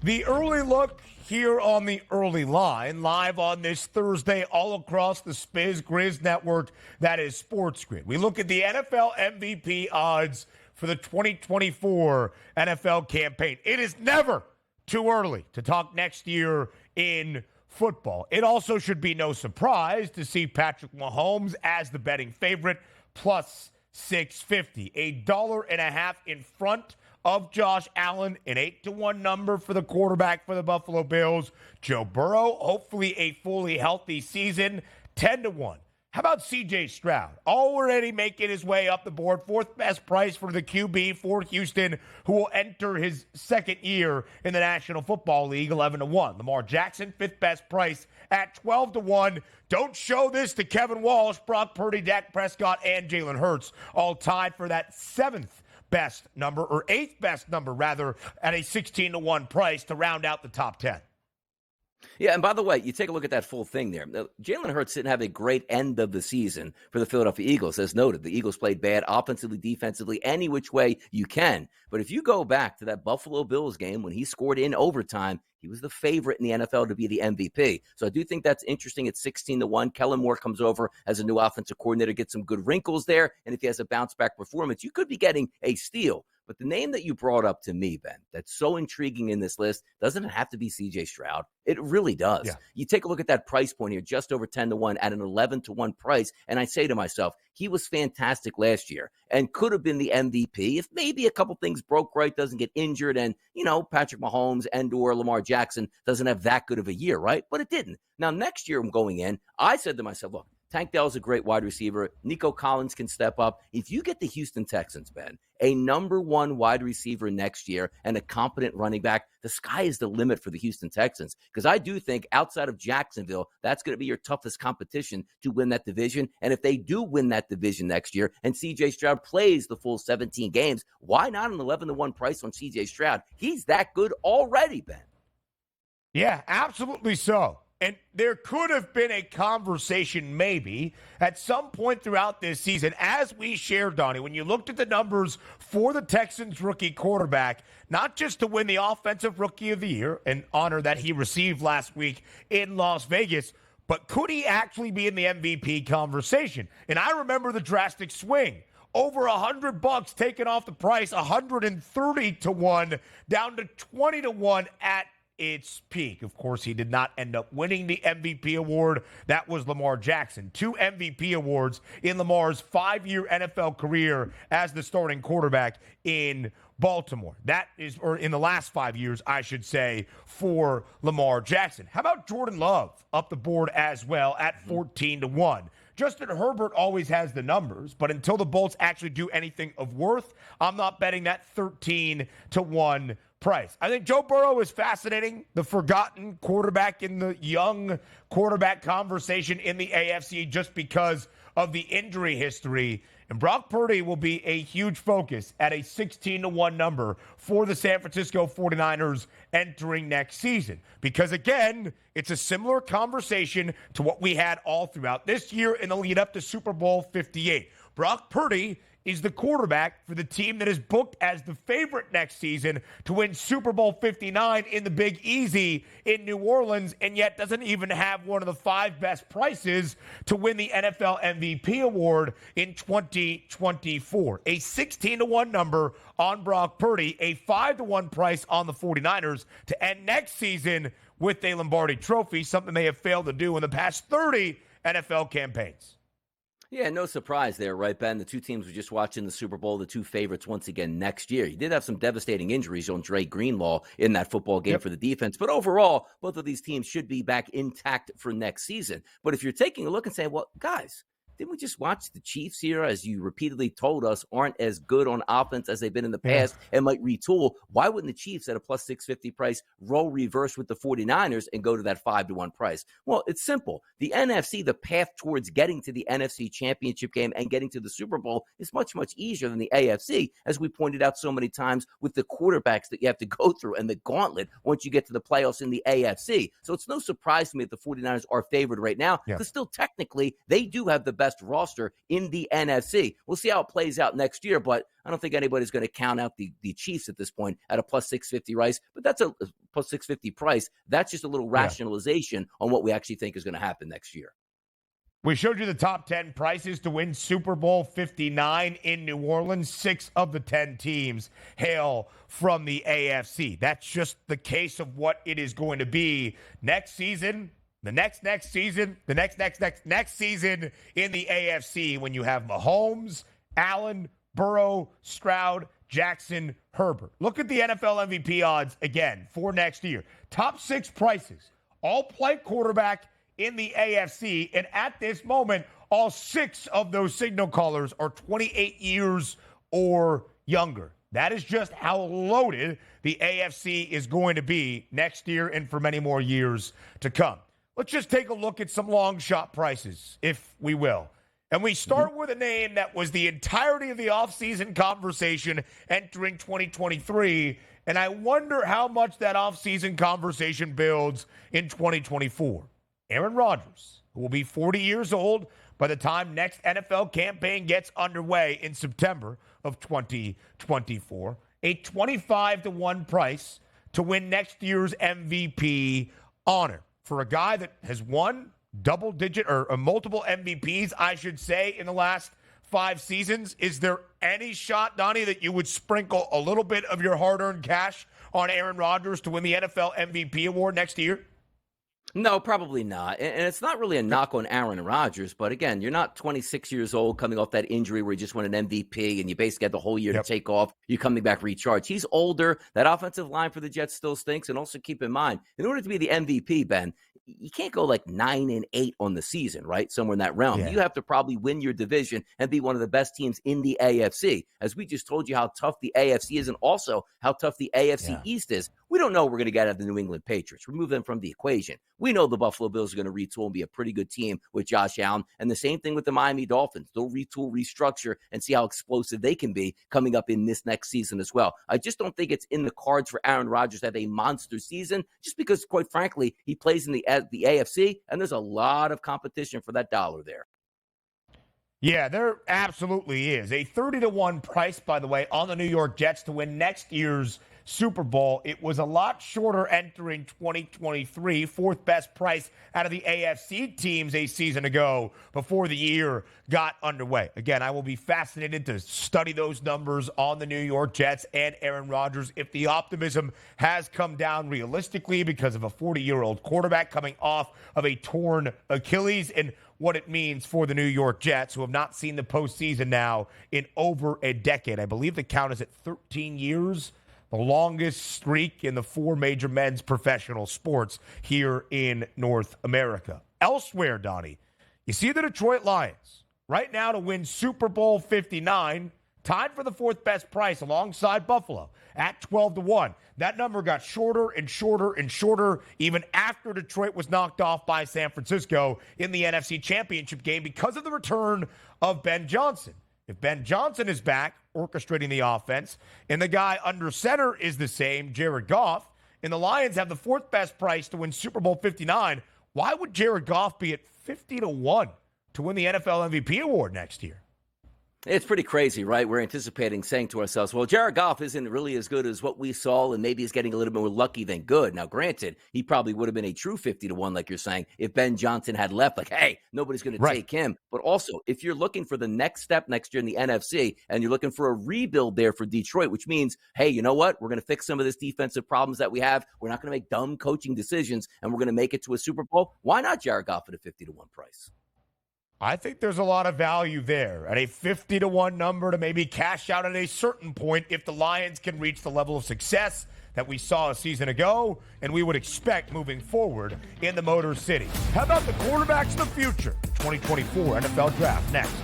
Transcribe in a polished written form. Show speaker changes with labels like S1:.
S1: The early look here on the early line, live on this Thursday, all across the Spiz Grizz network. That is SportsGrid. We look at the NFL MVP odds for the 2024 NFL campaign. It is never too early to talk next year in football. It also should be no surprise to see Patrick Mahomes as the betting favorite, plus 650, $1.50 in front of Josh Allen, an 8-1 number for the quarterback for the Buffalo Bills. Joe Burrow, hopefully a fully healthy season, 10-1. How about C.J. Stroud? Already making his way up the board. Fourth best price for the QB for Houston, who will enter his second year in the National Football League, 11-1. Lamar Jackson, fifth best price at 12-1. Don't show this to Kevin Walsh, Brock Purdy, Dak Prescott, and Jalen Hurts, all tied for that seventh best number, or eighth best number, rather, at a 16-1 price to round out the top 10.
S2: Yeah, and by the way, you take a look at that full thing there. Now, Jalen Hurts didn't have a great end of the season for the Philadelphia Eagles. As noted, the Eagles played bad offensively, defensively, any which way you can. But if you go back to that Buffalo Bills game when he scored in overtime, he was the favorite in the NFL to be the MVP. So I do think that's interesting at 16-1. Kellen Moore comes over as a new offensive coordinator, gets some good wrinkles there. And if he has a bounce-back performance, you could be getting a steal. But the name that you brought up to me, Ben, that's so intriguing in this list, doesn't it have to be C.J. Stroud? It really does. Yeah. You take a look at that price point here, just over 10-1 at an 11-1 price, and I say to myself, he was fantastic last year and could have been the MVP if maybe a couple things broke right, doesn't get injured, and, Patrick Mahomes and or Lamar Jackson doesn't have that good of a year, right? But it didn't. Now, next year I'm going in, I said to myself, look, Tank Dell's a great wide receiver. Nico Collins can step up. If you get the Houston Texans, Ben, a number one wide receiver next year and a competent running back, the sky is the limit for the Houston Texans. Because I do think outside of Jacksonville, that's going to be your toughest competition to win that division. And if they do win that division next year and C.J. Stroud plays the full 17 games, why not an 11-1 price on C.J. Stroud? He's that good already, Ben.
S1: Yeah, absolutely so. And there could have been a conversation maybe at some point throughout this season, as we shared, Donnie, when you looked at the numbers for the Texans rookie quarterback, not just to win the Offensive Rookie of the Year, an honor that he received last week in Las Vegas, but could he actually be in the MVP conversation? And I remember the drastic swing. Over $100 taken off the price, 130-1, down to 20-1 at its peak. Of course, he did not end up winning the MVP award. That was Lamar Jackson. 2 MVP awards in Lamar's 5-year NFL career as the starting quarterback in Baltimore. That is, or in the last 5 years, I should say, for Lamar Jackson. How about Jordan Love up the board as well at 14-1? Justin Herbert always has the numbers, but until the Bolts actually do anything of worth, I'm not betting that 13-1 price. I think Joe Burrow is fascinating, the forgotten quarterback in the young quarterback conversation in the AFC just because of the injury history. And Brock Purdy will be a huge focus at a 16-1 number for the San Francisco 49ers entering next season. Because, again, it's a similar conversation to what we had all throughout this year in the lead up to Super Bowl 58. Brock Purdy is the quarterback for the team that is booked as the favorite next season to win Super Bowl 59 in the Big Easy in New Orleans, and yet doesn't even have one of the 5 best prices to win the NFL MVP award in 2024. A 16-1 number on Brock Purdy, a 5-1 price on the 49ers to end next season with a Lombardi trophy, something they have failed to do in the past 30 NFL campaigns.
S2: Yeah, no surprise there, right, Ben? The two teams we just watched in the Super Bowl, the two favorites once again next year. You did have some devastating injuries on Dre Greenlaw in that football game for the defense. But overall, both of these teams should be back intact for next season. But if you're taking a look and saying, well, guys, didn't we just watch the Chiefs here, as you repeatedly told us, aren't as good on offense as they've been in the past and might retool? Why wouldn't the Chiefs at a plus 650 price roll reverse with the 49ers and go to that 5-1 price? Well, it's simple. The NFC, the path towards getting to the NFC championship game and getting to the Super Bowl is much, much easier than the AFC, as we pointed out so many times with the quarterbacks that you have to go through and the gauntlet once you get to the playoffs in the AFC. So it's no surprise to me that the 49ers are favored right now, because still technically they do have the best best roster in the NFC. We'll see how it plays out next year, but I don't think anybody's going to count out the Chiefs at this point at a plus 650 price, but that's a plus 650 price. That's just a little rationalization on what we actually think is going to happen next year.
S1: We showed you the top 10 prices to win Super Bowl 59 in New Orleans. 6 of the 10 teams hail from the AFC. That's just the case of what it is going to be next season, the next season, the next season in the AFC when you have Mahomes, Allen, Burrow, Stroud, Jackson, Herbert. Look at the NFL MVP odds again for next year. Top 6 prices, all play quarterback in the AFC, and at this moment, all 6 of those signal callers are 28 years or younger. That is just how loaded the AFC is going to be next year and for many more years to come. Let's just take a look at some long shot prices, if we will. And we start with a name that was the entirety of the offseason conversation entering 2023, and I wonder how much that offseason conversation builds in 2024. Aaron Rodgers, who will be 40 years old by the time next NFL campaign gets underway in September of 2024. A 25-1 price to win next year's MVP honor for a guy that has won double-digit or multiple MVPs, I should say, in the last 5 seasons. Is there any shot, Donnie, that you would sprinkle a little bit of your hard-earned cash on Aaron Rodgers to win the NFL MVP award next year?
S2: No, probably not. And it's not really a knock on Aaron Rodgers, but again, you're not 26 years old coming off that injury where you just won an MVP and you basically had the whole year to take off. You're coming back recharged. He's older. That offensive line for the Jets still stinks. And also keep in mind, in order to be the MVP, Ben, you can't go like 9-8 on the season, right? Somewhere in that realm. You have to probably win your division and be one of the best teams in the AFC. As we just told you how tough the AFC is and also how tough the AFC East is. We don't know what we're going to get out of the New England Patriots. Remove them from the equation. We know the Buffalo Bills are going to retool and be a pretty good team with Josh Allen. And the same thing with the Miami Dolphins. They'll retool, restructure, and see how explosive they can be coming up in this next season as well. I just don't think it's in the cards for Aaron Rodgers to have a monster season just because, quite frankly, he plays in the AFC, and there's a lot of competition for that dollar there.
S1: Yeah, there absolutely is. A 30-1 price, by the way, on the New York Jets to win next year's Super Bowl. It was a lot shorter entering 2023, 4th best price out of the AFC teams a season ago before the year got underway. Again, I will be fascinated to study those numbers on the New York Jets and Aaron Rodgers if the optimism has come down realistically because of a 40-year-old quarterback coming off of a torn Achilles, and what it means for the New York Jets, who have not seen the postseason now in over a decade. I believe the count is at 13 years, the longest streak in the 4 major men's professional sports here in North America. Elsewhere, Donnie, you see the Detroit Lions right now to win Super Bowl 59, tied for the 4th best price alongside Buffalo at 12-1. That number got shorter and shorter and shorter even after Detroit was knocked off by San Francisco in the NFC Championship game because of the return of Ben Johnson. If Ben Johnson is back orchestrating the offense and the guy under center is the same, Jared Goff, and the Lions have the 4th best price to win Super Bowl 59, why would Jared Goff be at 50-1 to win the NFL MVP award next year?
S2: It's pretty crazy, right? We're anticipating saying to ourselves, well, Jared Goff isn't really as good as what we saw, and maybe he's getting a little bit more lucky than good. Now, granted, he probably would have been a true 50-1, like you're saying, if Ben Johnson had left, like, hey, nobody's going to take him. But also, if you're looking for the next step next year in the NFC, and you're looking for a rebuild there for Detroit, which means, hey, you know what? We're going to fix some of this defensive problems that we have. We're not going to make dumb coaching decisions, and we're going to make it to a Super Bowl. Why not Jared Goff at a 50-1 price?
S1: I think there's a lot of value there at a 50-1 number to maybe cash out at a certain point if the Lions can reach the level of success that we saw a season ago and we would expect moving forward in the Motor City. How about the quarterbacks of the future? 2024 NFL Draft next.